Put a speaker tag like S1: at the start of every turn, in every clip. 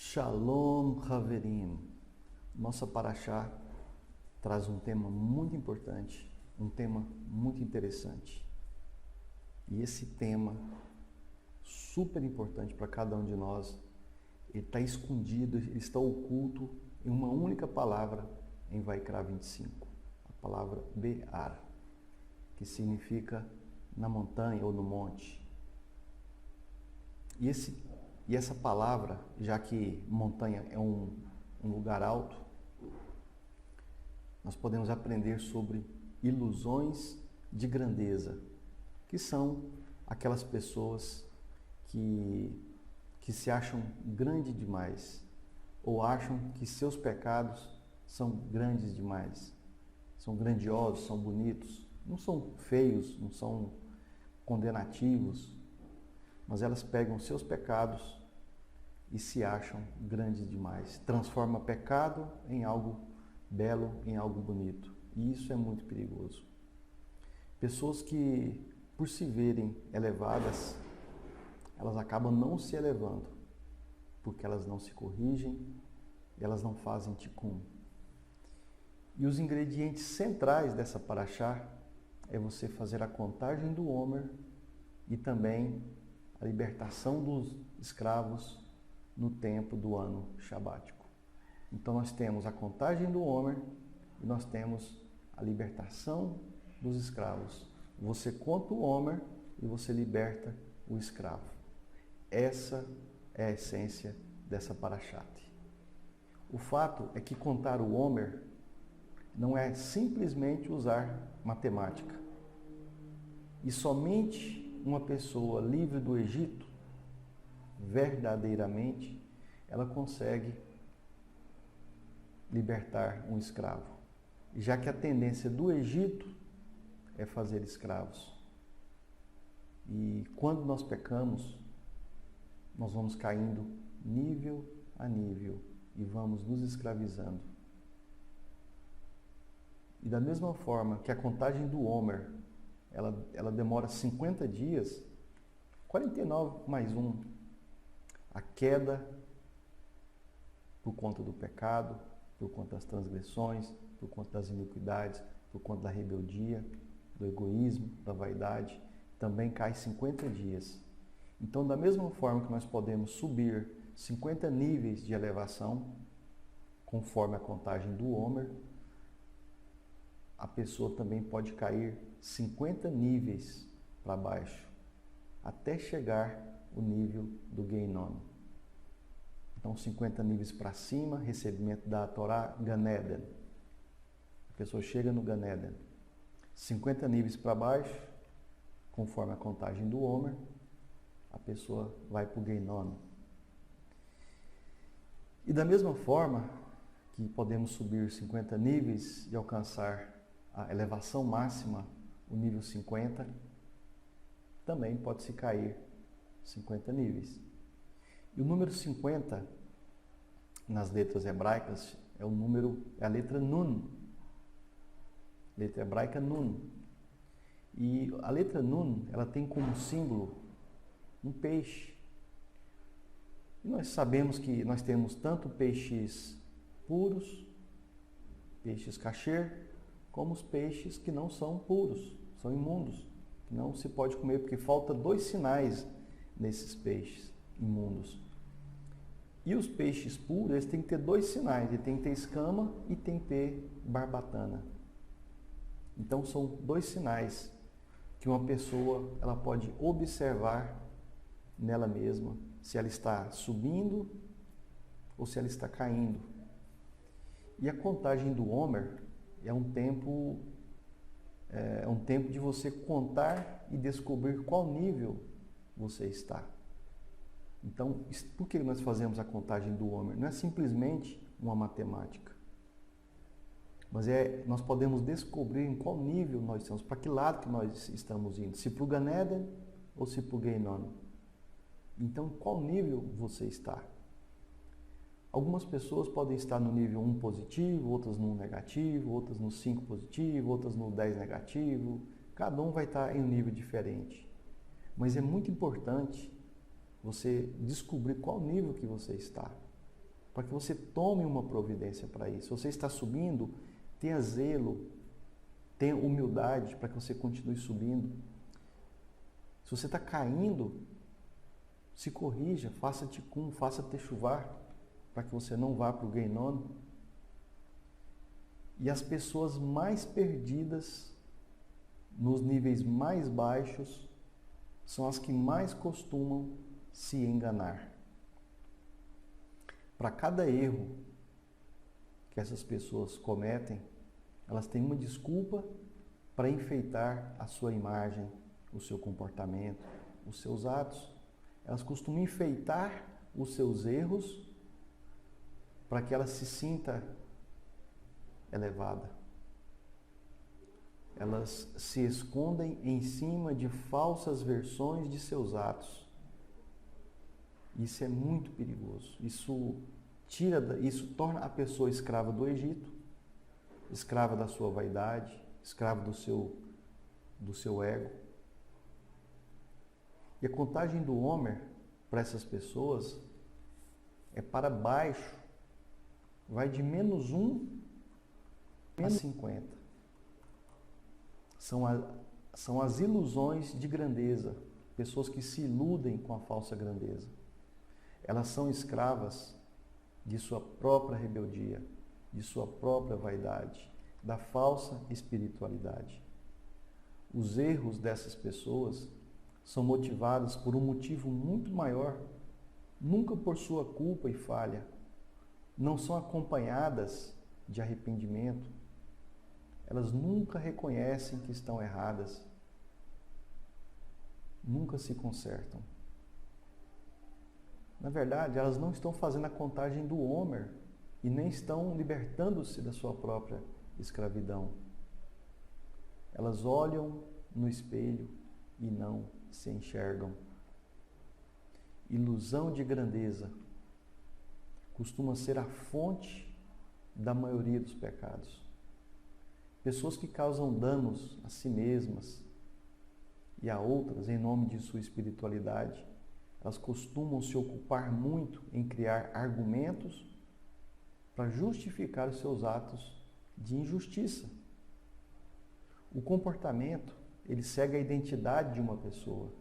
S1: Shalom Haverim. Nossa paraxá traz um tema muito importante, um tema muito interessante. E esse tema, super importante para cada um de nós, ele está escondido, ele está oculto em uma única palavra em Vaikra 25, a palavra Be'ar, que significa na montanha ou no monte. E essa palavra, já que montanha é um lugar alto, nós podemos aprender sobre ilusões de grandeza, que são aquelas pessoas que se acham grande demais, ou acham que seus pecados são grandes demais, são grandiosos, são bonitos, não são feios, não são condenativos, mas elas pegam seus pecados e se acham grandes demais. Transforma pecado em algo belo, em algo bonito. E isso é muito perigoso. Pessoas que, por se verem elevadas, elas acabam não se elevando, porque elas não se corrigem, elas não fazem tikkun. E os ingredientes centrais dessa paraxá é você fazer a contagem do Homer e também a libertação dos escravos no tempo do ano shabático. Então nós temos a contagem do Homer e nós temos a libertação dos escravos. Você conta o Homer e você liberta o escravo. Essa é a essência dessa paraxá. O fato é que contar o Homer não é simplesmente usar matemática. E somente uma pessoa livre do Egito, verdadeiramente, ela consegue libertar um escravo. Já que a tendência do Egito é fazer escravos. E quando nós pecamos, nós vamos caindo nível a nível e vamos nos escravizando. E da mesma forma que a contagem do Homer, ela demora 50 dias, 49 mais 1, a queda por conta do pecado, por conta das transgressões, por conta das iniquidades, por conta da rebeldia, do egoísmo, da vaidade, também cai 50 dias. Então, da mesma forma que nós podemos subir 50 níveis de elevação, conforme a contagem do Homer, a pessoa também pode cair 50 níveis para baixo, até chegar o nível do Geinon. Então, 50 níveis para cima, recebimento da Torá, Gan Eden. A pessoa chega no Gan Eden. 50 níveis para baixo, conforme a contagem do Homer, a pessoa vai para o Geinon. E da mesma forma que podemos subir 50 níveis e alcançar a elevação máxima, o nível 50, também pode-se cair 50 níveis. E o número 50, nas letras hebraicas, é a letra Nun. Letra hebraica Nun. E a letra Nun, ela tem como símbolo um peixe. E nós sabemos que nós temos tanto peixes puros, peixes kasher, como os peixes que não são puros, são imundos, que não se pode comer, porque falta 2 sinais nesses peixes imundos. E os peixes puros, eles têm que ter 2 sinais, ele tem que ter escama e tem que ter barbatana. Então são 2 sinais que uma pessoa ela pode observar nela mesma, se ela está subindo ou se ela está caindo. E a contagem do Homer é um tempo de você contar e descobrir qual nível você está. Então, por que nós fazemos a contagem do Homer? Não é simplesmente uma matemática, mas nós podemos descobrir em qual nível nós estamos, para que lado que nós estamos indo, se para o Gan Eden ou se para o Geinon. Então, qual nível você está? Algumas pessoas podem estar no nível 1 positivo, outras no negativo, outras no 5 positivo, outras no 10 negativo. Cada um vai estar em um nível diferente. Mas é muito importante você descobrir qual nível que você está. para que você tome uma providência para isso. Se você está subindo, tenha zelo, tenha humildade para que você continue subindo. Se você está caindo, se corrija, faça tikkun, faça techuvá, para que você não vá para o Gehinnom. E as pessoas mais perdidas, nos níveis mais baixos, são as que mais costumam se enganar. Para cada erro que essas pessoas cometem, elas têm uma desculpa para enfeitar a sua imagem, o seu comportamento, os seus atos. Elas costumam enfeitar os seus erros para que ela se sinta elevada. Elas se escondem em cima de falsas versões de seus atos. Isso é muito perigoso. Isso torna a pessoa escrava do Egito, escrava da sua vaidade, escrava do seu ego. E a contagem do Homer para essas pessoas é para baixo, vai de -1 a 50. São as ilusões de grandeza, pessoas que se iludem com a falsa grandeza. Elas são escravas de sua própria rebeldia, de sua própria vaidade, da falsa espiritualidade. Os erros dessas pessoas são motivados por um motivo muito maior, nunca por sua culpa e falha. Não são acompanhadas de arrependimento. Elas nunca reconhecem que estão erradas. Nunca se consertam. Na verdade, elas não estão fazendo a contagem do Homer e nem estão libertando-se da sua própria escravidão. Elas olham no espelho e não se enxergam. Ilusão de grandeza costuma ser a fonte da maioria dos pecados. Pessoas que causam danos a si mesmas e a outras em nome de sua espiritualidade, elas costumam se ocupar muito em criar argumentos para justificar os seus atos de injustiça. O comportamento, ele segue a identidade de uma pessoa.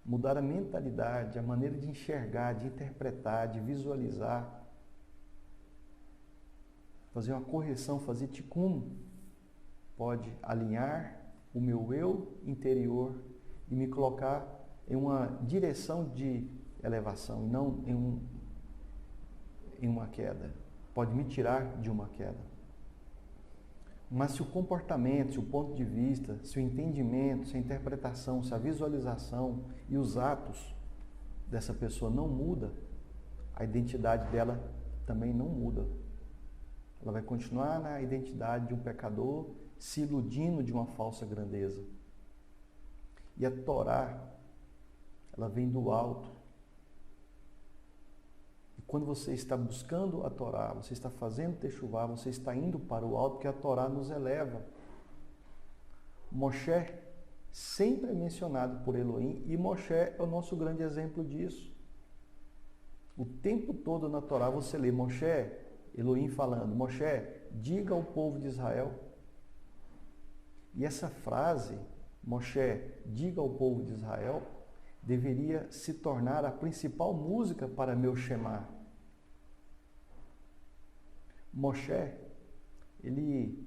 S1: Mudar a mentalidade, a maneira de enxergar, de interpretar, de visualizar, fazer uma correção, fazer tikkun, pode alinhar o meu eu interior e me colocar em uma direção de elevação e não em uma queda. Pode me tirar de uma queda. Mas se o comportamento, se o ponto de vista, se o entendimento, se a interpretação, se a visualização e os atos dessa pessoa não muda, a identidade dela também não muda. Ela vai continuar na identidade de um pecador, se iludindo de uma falsa grandeza. E a Torá, ela vem do alto. E quando você está buscando a Torá, você está fazendo techuvá, você está indo para o alto, porque a Torá nos eleva. Moshe sempre é mencionado por Elohim, e Moshe é o nosso grande exemplo disso. O tempo todo na Torá você lê Moshe, Elohim falando, Moshe, diga ao povo de Israel. E essa frase, Moshe, diga ao povo de Israel, deveria se tornar a principal música para meu Shema. Moshe, ele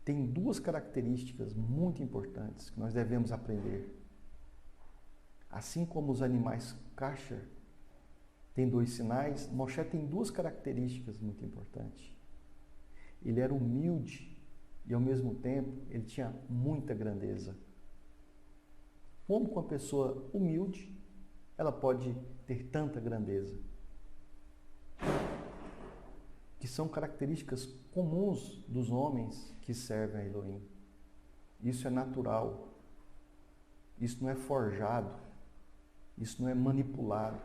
S1: tem duas características muito importantes que nós devemos aprender. Assim como os animais kasher têm 2 sinais, Moshe tem 2 características muito importantes. Ele era humilde e, ao mesmo tempo, ele tinha muita grandeza. Como com uma pessoa humilde, ela pode ter tanta grandeza? Que são características comuns dos homens que servem a Elohim. Isso é natural. Isso não é forjado. Isso não é manipulado.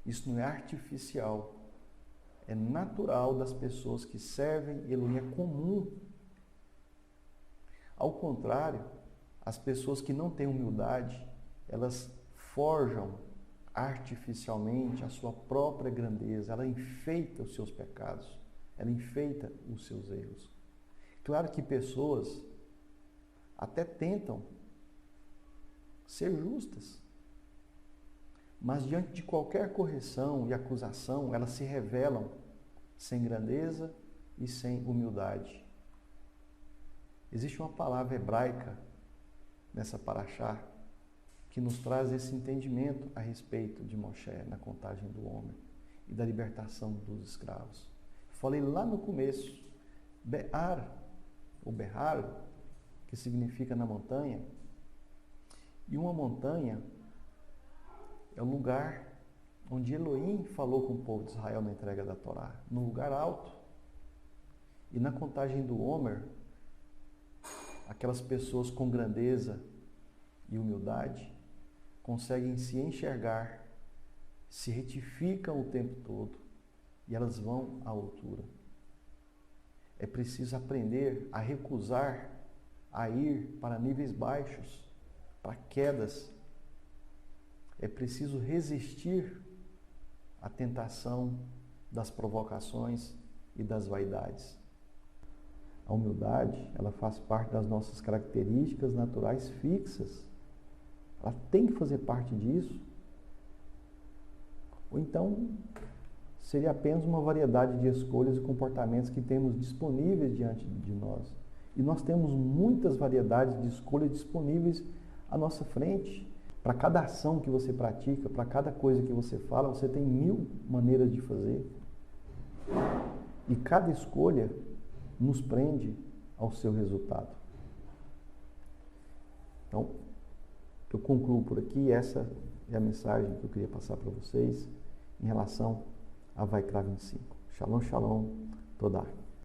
S1: Isso não é artificial. É natural das pessoas que servem Elohim, é comum. Ao contrário, as pessoas que não têm humildade, elas forjam artificialmente a sua própria grandeza, ela enfeita os seus pecados, ela enfeita os seus erros. Claro que pessoas até tentam ser justas, mas diante de qualquer correção e acusação, elas se revelam sem grandeza e sem humildade. Existe uma palavra hebraica nessa paraxá que nos traz esse entendimento a respeito de Moshe na contagem do homem e da libertação dos escravos. Falei lá no começo, Be'ar, ou Behar, que significa na montanha, e uma montanha é o lugar onde Elohim falou com o povo de Israel na entrega da Torá, num lugar alto. E na contagem do Homer, aquelas pessoas com grandeza e humildade conseguem se enxergar, se retificam o tempo todo e elas vão à altura. É preciso aprender a recusar a ir para níveis baixos, para quedas. É preciso resistir à tentação das provocações e das vaidades. A humildade, ela faz parte das nossas características naturais fixas. Ela tem que fazer parte disso. Ou então, seria apenas uma variedade de escolhas e comportamentos que temos disponíveis diante de nós. E nós temos muitas variedades de escolhas disponíveis à nossa frente. Para cada ação que você pratica, para cada coisa que você fala, você tem 1000 maneiras de fazer. E cada escolha nos prende ao seu resultado. Então, eu concluo por aqui. Essa é a mensagem que eu queria passar para vocês em relação a Vaikra 25. Shalom, shalom, Todá.